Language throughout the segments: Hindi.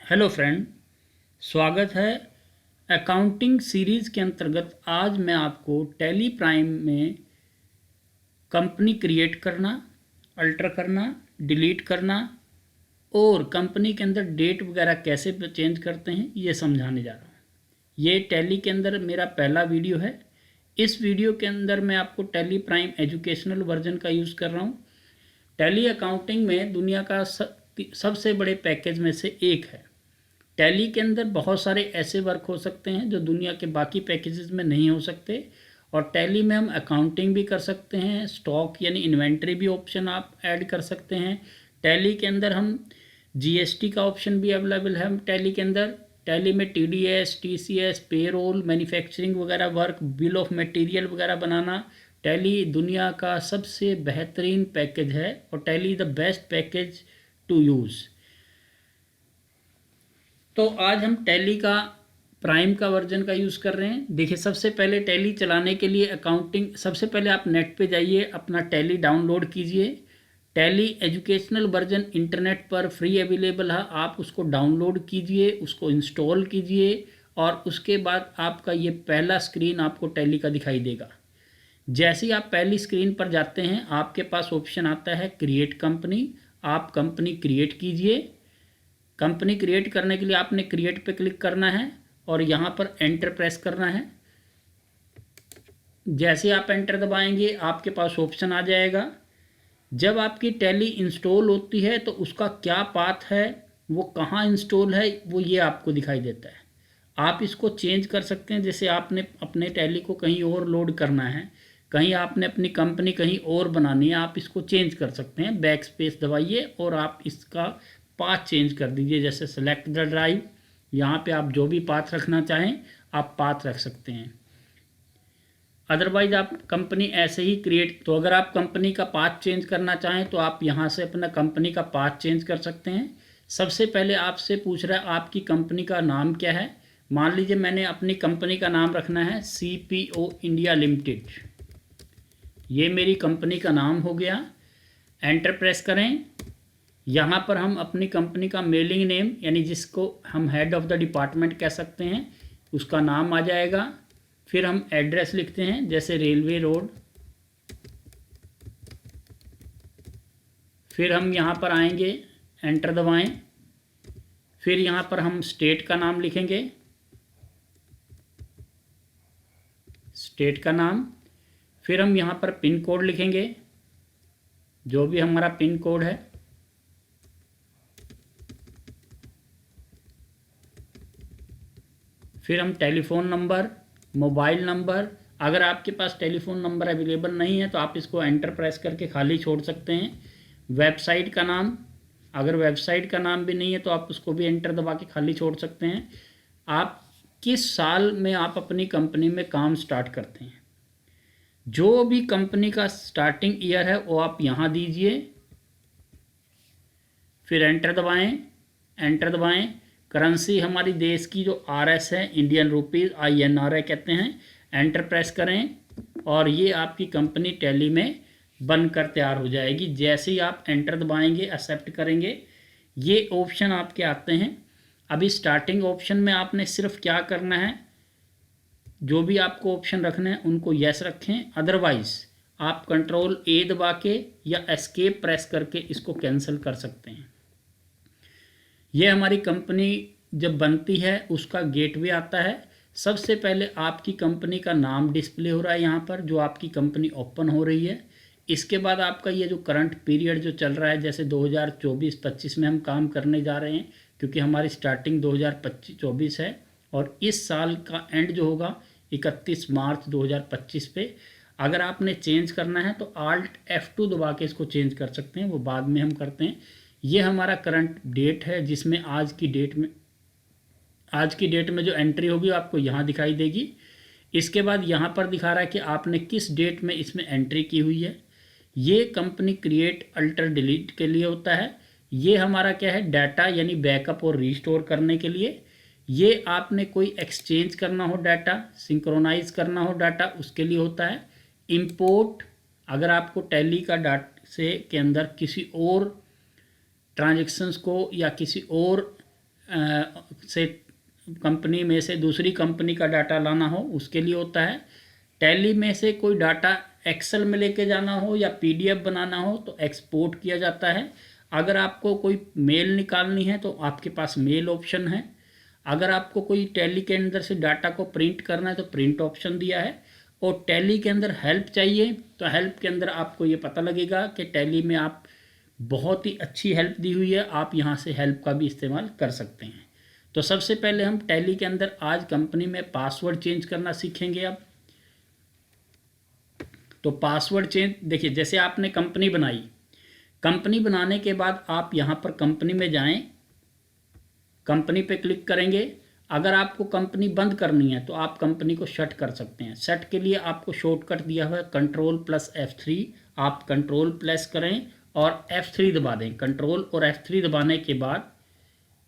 हेलो फ्रेंड, स्वागत है अकाउंटिंग सीरीज़ के अंतर्गत। आज मैं आपको टैली प्राइम में कंपनी क्रिएट करना, अल्टर करना, डिलीट करना और कंपनी के अंदर डेट वगैरह कैसे चेंज करते हैं ये समझाने जा रहा हूँ। ये टैली के अंदर मेरा पहला वीडियो है। इस वीडियो के अंदर मैं आपको टैली प्राइम एजुकेशनल वर्जन का यूज़ कर रहा हूँ। टैली अकाउंटिंग में दुनिया का सबसे बड़े पैकेज में से एक है। टैली के अंदर बहुत सारे ऐसे वर्क हो सकते हैं जो दुनिया के बाकी पैकेजेस में नहीं हो सकते। और टैली में हम अकाउंटिंग भी कर सकते हैं, स्टॉक यानी इन्वेंट्री भी ऑप्शन आप ऐड कर सकते हैं। टैली के अंदर हम जीएसटी का ऑप्शन भी अवेलेबल है टैली के अंदर। टैली में टीडीएस, टीसीएस, पेरोल, मैन्युफैक्चरिंग वगैरह वर्क, बिल ऑफ मटेरियल वगैरह बनाना। टैली दुनिया का सबसे बेहतरीन पैकेज है और Tally the best package to use. तो आज हम टैली का प्राइम का वर्जन का यूज़ कर रहे हैं। देखिए, सबसे पहले टैली चलाने के लिए अकाउंटिंग, सबसे पहले आप नेट पे जाइए, अपना टैली डाउनलोड कीजिए। टैली एजुकेशनल वर्जन इंटरनेट पर फ्री अवेलेबल है, आप उसको डाउनलोड कीजिए, उसको इंस्टॉल कीजिए और उसके बाद आपका ये पहला स्क्रीन आपको टैली का दिखाई देगा। जैसे ही आप पहली स्क्रीन पर जाते हैं, आपके पास ऑप्शन आता है क्रिएट कंपनी। आप कंपनी क्रिएट कीजिए। कंपनी क्रिएट करने के लिए आपने क्रिएट पे क्लिक करना है और यहाँ पर एंटर प्रेस करना है। जैसे आप एंटर दबाएंगे आपके पास ऑप्शन आ जाएगा। जब आपकी टैली इंस्टॉल होती है तो उसका क्या पाथ है, वो कहाँ इंस्टॉल है, वो ये आपको दिखाई देता है। आप इसको चेंज कर सकते हैं। जैसे आपने अपने टैली को कहीं और लोड करना है, कहीं आपने अपनी कंपनी कहीं और बनानी है, आप इसको चेंज कर सकते हैं। बैक स्पेस दबाइए और आप इसका पाथ चेंज कर दीजिए। जैसे सेलेक्ट द ड्राइव, यहाँ पे आप जो भी पाथ रखना चाहें आप पाथ रख सकते हैं। अदरवाइज आप कंपनी ऐसे ही क्रिएट, तो अगर आप कंपनी का पाथ चेंज करना चाहें तो आप यहाँ से अपना कंपनी का पाथ चेंज कर सकते हैं। सबसे पहले आपसे पूछ रहा है आपकी कंपनी का नाम क्या है। मान लीजिए मैंने अपनी कंपनी का नाम रखना है CPO इंडिया लिमिटेड। ये मेरी कंपनी का नाम हो गया। एंटर प्रेस करें। यहाँ पर हम अपनी कंपनी का मेलिंग नेम, यानी जिसको हम हेड ऑफ़ द डिपार्टमेंट कह सकते हैं, उसका नाम आ जाएगा। फिर हम एड्रेस लिखते हैं, जैसे रेलवे रोड। फिर हम यहाँ पर आएंगे, एंटर दबाएं। फिर यहाँ पर हम स्टेट का नाम लिखेंगे, स्टेट का नाम। फिर हम यहाँ पर पिन कोड लिखेंगे, जो भी हमारा पिन कोड है। फिर हम टेलीफ़ोन नंबर, मोबाइल नंबर, अगर आपके पास टेलीफ़ोन नंबर अवेलेबल नहीं है तो आप इसको एंटर प्रेस करके खाली छोड़ सकते हैं। वेबसाइट का नाम, अगर वेबसाइट का नाम भी नहीं है तो आप उसको भी एंटर दबा के खाली छोड़ सकते हैं। आप किस साल में आप अपनी कंपनी में काम स्टार्ट करते हैं, जो भी कंपनी का स्टार्टिंग ईयर है वो आप यहाँ दीजिए। फिर एंटर दबाएं, एंटर दबाएं। करेंसी हमारी देश की जो RS है, इंडियन रुपीज़, INR कहते हैं। एंटर प्रेस करें और ये आपकी कंपनी टैली में बनकर तैयार हो जाएगी। जैसे ही आप एंटर दबाएंगे, एक्सेप्ट करेंगे, ये ऑप्शन आपके आते हैं। अभी स्टार्टिंग ऑप्शन में आपने सिर्फ क्या करना है, जो भी आपको ऑप्शन रखने हैं उनको यस रखें। अदरवाइज़ आप कंट्रोल A दबा के या एस्केप प्रेस करके इसको कैंसिल कर सकते हैं। ये हमारी कंपनी जब बनती है उसका गेटवे आता है। सबसे पहले आपकी कंपनी का नाम डिस्प्ले हो रहा है यहाँ पर, जो आपकी कंपनी ओपन हो रही है। इसके बाद आपका ये जो करंट पीरियड जो चल रहा है, जैसे 2024-25 में हम काम करने जा रहे हैं, क्योंकि हमारी स्टार्टिंग 2025-24 है और इस साल का एंड जो होगा 31 मार्च 2025 पे। अगर आपने चेंज करना है तो Alt F2 दबा के इसको चेंज कर सकते हैं, वो बाद में हम करते हैं। ये हमारा करंट डेट है, जिसमें आज की डेट में जो एंट्री होगी आपको यहाँ दिखाई देगी। इसके बाद यहाँ पर दिखा रहा है कि आपने किस डेट में इसमें एंट्री की हुई है। ये कंपनी क्रिएट, अल्टर, डिलीट के लिए होता है। ये हमारा क्या है, डाटा यानी बैकअप और रिस्टोर करने के लिए। ये आपने कोई एक्सचेंज करना हो डाटा, सिंक्रोनाइज करना हो डाटा, उसके लिए होता है। इंपोर्ट, अगर आपको टैली का डाटा से के अंदर किसी और ट्रांजैक्शंस को या किसी और से कंपनी में से दूसरी कंपनी का डाटा लाना हो उसके लिए होता है। टैली में से कोई डाटा एक्सेल में लेके जाना हो या पीडीएफ बनाना हो तो एक्सपोर्ट किया जाता है। अगर आपको कोई मेल निकालनी है तो आपके पास मेल ऑप्शन है। अगर आपको कोई टैली के अंदर से डाटा को प्रिंट करना है तो प्रिंट ऑप्शन दिया है। और टैली के अंदर हेल्प चाहिए तो हेल्प के अंदर आपको ये पता लगेगा कि टैली में आप बहुत ही अच्छी हेल्प दी हुई है, आप यहाँ से हेल्प का भी इस्तेमाल कर सकते हैं। तो सबसे पहले हम टैली के अंदर आज कंपनी में पासवर्ड चेंज करना सीखेंगे। अब तो पासवर्ड चेंज देखिए, जैसे आपने कंपनी बनाई, कंपनी बनाने के बाद आप यहाँ पर कंपनी में जाएं, कंपनी पे क्लिक करेंगे। अगर आपको कंपनी बंद करनी है तो आप कंपनी को शट कर सकते हैं। शट के लिए आपको शॉर्टकट दिया हुआ है Ctrl+F3। आप कंट्रोल प्रेस करें और F3 दबा दें। कंट्रोल और F3 दबाने के बाद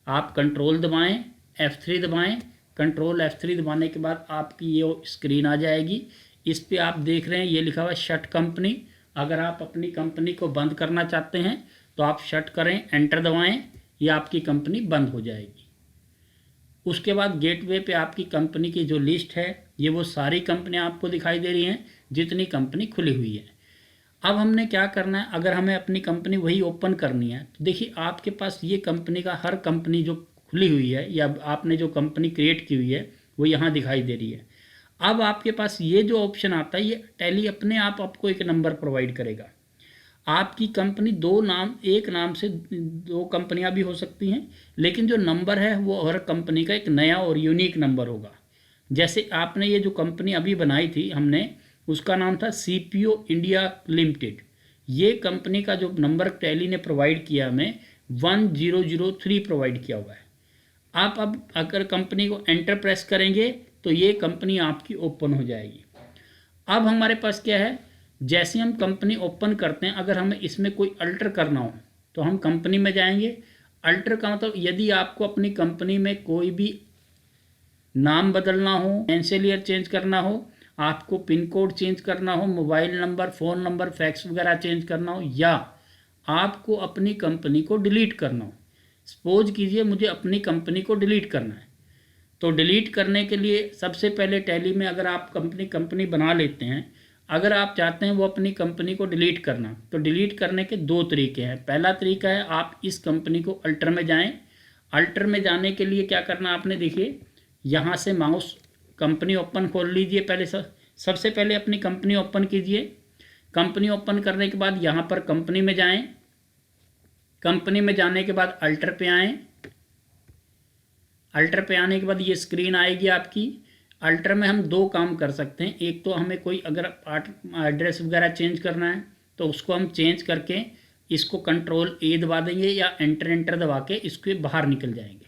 आप कंट्रोल दबाएं, F3 दबाएं। कंट्रोल F3 दबाने के बाद आपकी ये स्क्रीन आ जाएगी। इस पे आप देख रहे हैं ये लिखा हुआ है शट कंपनी। अगर आप अपनी कंपनी को बंद करना चाहते हैं तो आप शट करें, एंटर दबाएं, ये आपकी कंपनी बंद हो जाएगी। उसके बाद गेटवे पे आपकी कंपनी की जो लिस्ट है ये वो सारी कंपनियां आपको दिखाई दे रही हैं जितनी कंपनी खुली हुई है। अब हमने क्या करना है, अगर हमें अपनी कंपनी वही ओपन करनी है तो देखिए आपके पास ये कंपनी का हर कंपनी जो खुली हुई है या आपने जो कंपनी क्रिएट की हुई है वो यहाँ दिखाई दे रही है। अब आपके पास ये जो ऑप्शन आता है ये टैली अपने आप आपको एक नंबर प्रोवाइड करेगा। आपकी कंपनी एक नाम से दो कंपनियां भी हो सकती हैं, लेकिन जो नंबर है वो हर कंपनी का एक नया और यूनिक नंबर होगा। जैसे आपने ये जो कंपनी अभी बनाई थी हमने, उसका नाम था CPO इंडिया लिमिटेड। ये कंपनी का जो नंबर टैली ने प्रोवाइड किया हमें 1003 प्रोवाइड किया हुआ है। आप अब अगर कंपनी को एंटर प्रेस करेंगे तो ये कंपनी आपकी ओपन हो जाएगी। अब हमारे पास क्या है, जैसे हम कंपनी ओपन करते हैं, अगर हमें इसमें कोई अल्टर करना हो तो हम कंपनी में जाएंगे। अल्टर का मतलब यदि आपको अपनी कंपनी में कोई भी नाम बदलना हो, एंसेलियर चेंज करना हो, आपको पिन कोड चेंज करना हो, mobile number, phone number, fax वगैरह चेंज करना हो, या आपको अपनी कंपनी को डिलीट करना हो। सपोज कीजिए मुझे अपनी कंपनी को डिलीट करना है, तो डिलीट करने के लिए सबसे पहले टैली में अगर आप कंपनी बना लेते हैं, अगर आप चाहते हैं वो अपनी कंपनी को डिलीट करना, तो डिलीट करने के दो तरीके हैं। पहला तरीका है आप इस कंपनी को अल्टर में जाएं। अल्टर में जाने के लिए क्या करना आपने, देखिए यहाँ से माउस कंपनी ओपन खोल लीजिए। पहले सबसे पहले अपनी कंपनी ओपन कीजिए। कंपनी ओपन करने के बाद यहाँ पर कंपनी में जाएं। कंपनी में जाने के बाद अल्टर पे आएँ। अल्टर पे आने के बाद ये स्क्रीन आएगी आपकी। अल्टर में हम दो काम कर सकते हैं। एक तो हमें कोई अगर एड्रेस वगैरह चेंज करना है तो उसको हम चेंज करके इसको Ctrl+A दबा देंगे या एंटर दबा के इसके बाहर निकल जाएंगे।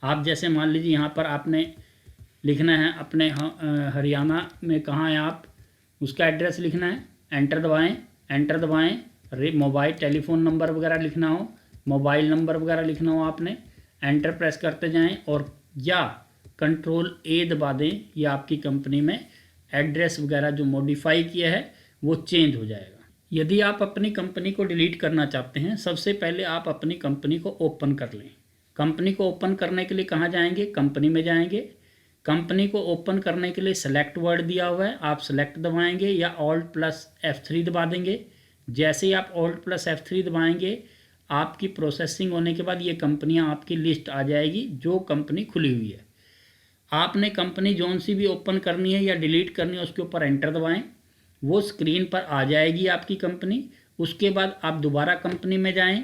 आप जैसे मान लीजिए यहाँ पर आपने लिखना है अपने हरियाणा में कहाँ है आप, उसका एड्रेस लिखना है, एंटर दबाएं। मोबाइल टेलीफोन नंबर वगैरह लिखना हो, मोबाइल नंबर वगैरह लिखना हो, आपने एंटर प्रेस करते जाएं और या Ctrl+A दबा दें। या आपकी कंपनी में एड्रेस वगैरह जो मॉडिफाई किया है वो चेंज हो जाएगा। यदि आप अपनी कंपनी को डिलीट करना चाहते हैं, सबसे पहले आप अपनी कंपनी को ओपन कर लें। कंपनी को ओपन करने के लिए कहाँ जाएंगे, कंपनी में जाएंगे। कंपनी को ओपन करने के लिए सेलेक्ट वर्ड दिया हुआ है, आप सेलेक्ट दबाएंगे या Alt+F3 दबा देंगे। जैसे ही आप Alt+F3 दबाएंगे, आपकी प्रोसेसिंग होने के बाद ये कंपनियां आपकी लिस्ट आ जाएगी जो कंपनी खुली हुई है। आपने कंपनी जौन सी भी ओपन करनी है या डिलीट करनी है उसके ऊपर एंटर दबाएं, वो स्क्रीन पर आ जाएगी आपकी कंपनी। उसके बाद आप दोबारा कंपनी में जाएं।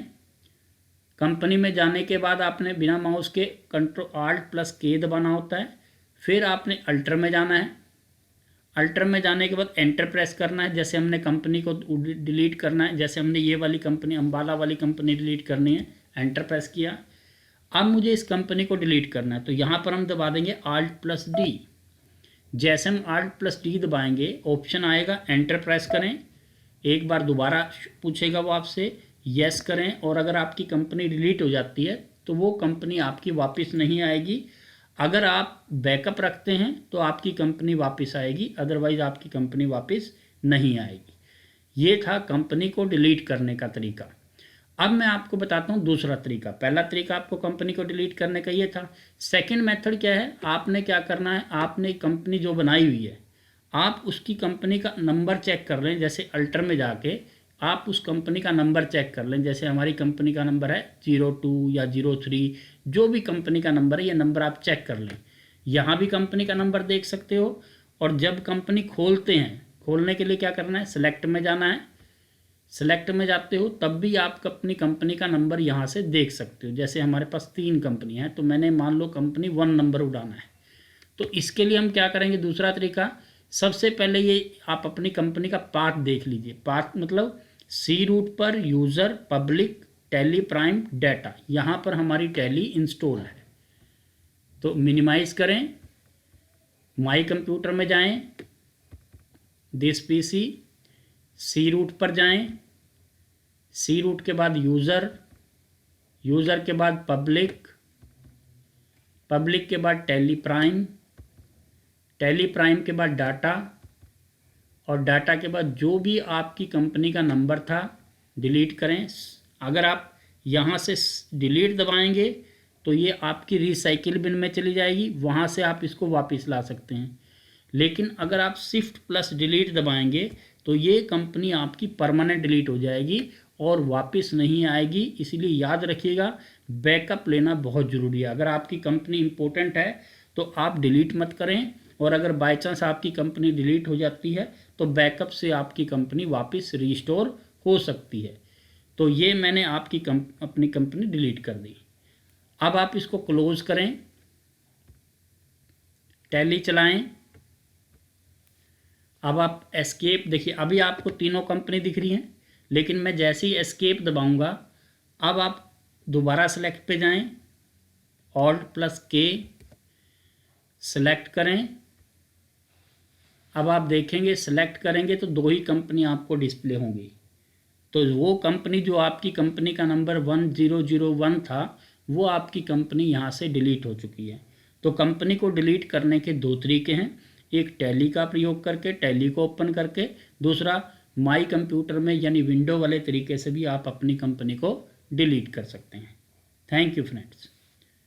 कंपनी में जाने के बाद आपने बिना माउस के Alt+K दबाना होता है। फिर आपने अल्टर में जाना है। अल्टर में जाने के बाद एंटर प्रेस करना है। जैसे हमने कंपनी को डिलीट करना है, जैसे हमने ये वाली कंपनी अम्बाला वाली कंपनी डिलीट करनी है, एंटर प्रेस किया। अब मुझे इस कंपनी को डिलीट करना है तो यहाँ पर हम दबा देंगे Alt+D। जैसे हम Alt+D दबाएंगे ऑप्शन आएगा, एंटर प्रेस करें। एक बार दोबारा पूछेगा वो आपसे, यस करें। और अगर आपकी कंपनी डिलीट हो जाती है तो वो कंपनी आपकी वापस नहीं आएगी। अगर आप बैकअप रखते हैं तो आपकी कंपनी वापस आएगी, अदरवाइज आपकी कंपनी वापस नहीं आएगी। ये था कंपनी को डिलीट करने का तरीका। अब मैं आपको बताता हूँ दूसरा तरीका। पहला तरीका आपको कंपनी को डिलीट करने का ये था। सेकंड मेथड क्या है, आपने क्या करना है, आपने कंपनी जो बनाई हुई है आप उसकी कंपनी का नंबर चेक कर लें। जैसे अल्टर में जाके आप उस कंपनी का नंबर चेक कर लें। जैसे हमारी कंपनी का नंबर है 02 या 03, जो भी कंपनी का नंबर है ये नंबर आप चेक कर लें। यहाँ भी कंपनी का नंबर देख सकते हो। और जब कंपनी खोलते हैं, खोलने के लिए क्या करना है, सेलेक्ट में जाना है। सेलेक्ट में जाते हो तब भी आप अपनी कंपनी का नंबर यहाँ से देख सकते हो। जैसे हमारे पास 3 कंपनी है तो मैंने मान लो कंपनी 1 नंबर उड़ाना है। तो इसके लिए हम क्या करेंगे, दूसरा तरीका, सबसे पहले ये आप अपनी कंपनी का पाथ देख लीजिए। पाथ मतलब सी रूट पर user public tally prime data, यहाँ पर हमारी टैली इंस्टॉल है। तो मिनिमाइज़ करें, माई कंप्यूटर में जाएं, दिस पीसी, सी रूट पर जाएं, सी रूट के बाद यूज़र, यूज़र के बाद पब्लिक, पब्लिक के बाद टैली प्राइम, टैली प्राइम के बाद डाटा, और डाटा के बाद जो भी आपकी कंपनी का नंबर था डिलीट करें। अगर आप यहाँ से डिलीट दबाएंगे तो ये आपकी रिसाइकिल बिन में चली जाएगी, वहाँ से आप इसको वापस ला सकते हैं। लेकिन अगर आप शिफ्ट प्लस डिलीट दबाएंगे तो ये कंपनी आपकी परमानेंट डिलीट हो जाएगी और वापस नहीं आएगी। इसलिए याद रखिएगा बैकअप लेना बहुत ज़रूरी है। अगर आपकी कंपनी इंपॉर्टेंट है तो आप डिलीट मत करें, और अगर बाय चांस आपकी कंपनी डिलीट हो जाती है तो बैकअप से आपकी कंपनी वापस रीस्टोर हो सकती है। तो ये मैंने आपकी अपनी कंपनी डिलीट कर दी। अब आप इसको क्लोज करें, टैली चलाएं। अब आप एस्केप, देखिए अभी आपको तीनों कंपनी दिख रही हैं, लेकिन मैं जैसे ही एस्केप दबाऊंगा अब आप दोबारा सेलेक्ट पे जाएं, Alt+K सेलेक्ट करें। अब आप देखेंगे सेलेक्ट करेंगे तो 2 ही कंपनी आपको डिस्प्ले होंगी। तो वो कंपनी जो आपकी कंपनी का नंबर 1001 था वो आपकी कंपनी यहाँ से डिलीट हो चुकी है। तो कंपनी को डिलीट करने के 2 तरीके हैं, एक टैली का प्रयोग करके, टैली को ओपन करके, दूसरा माई कंप्यूटर में यानी विंडो वाले तरीके से भी आप अपनी कंपनी को डिलीट कर सकते हैं। Thank you friends.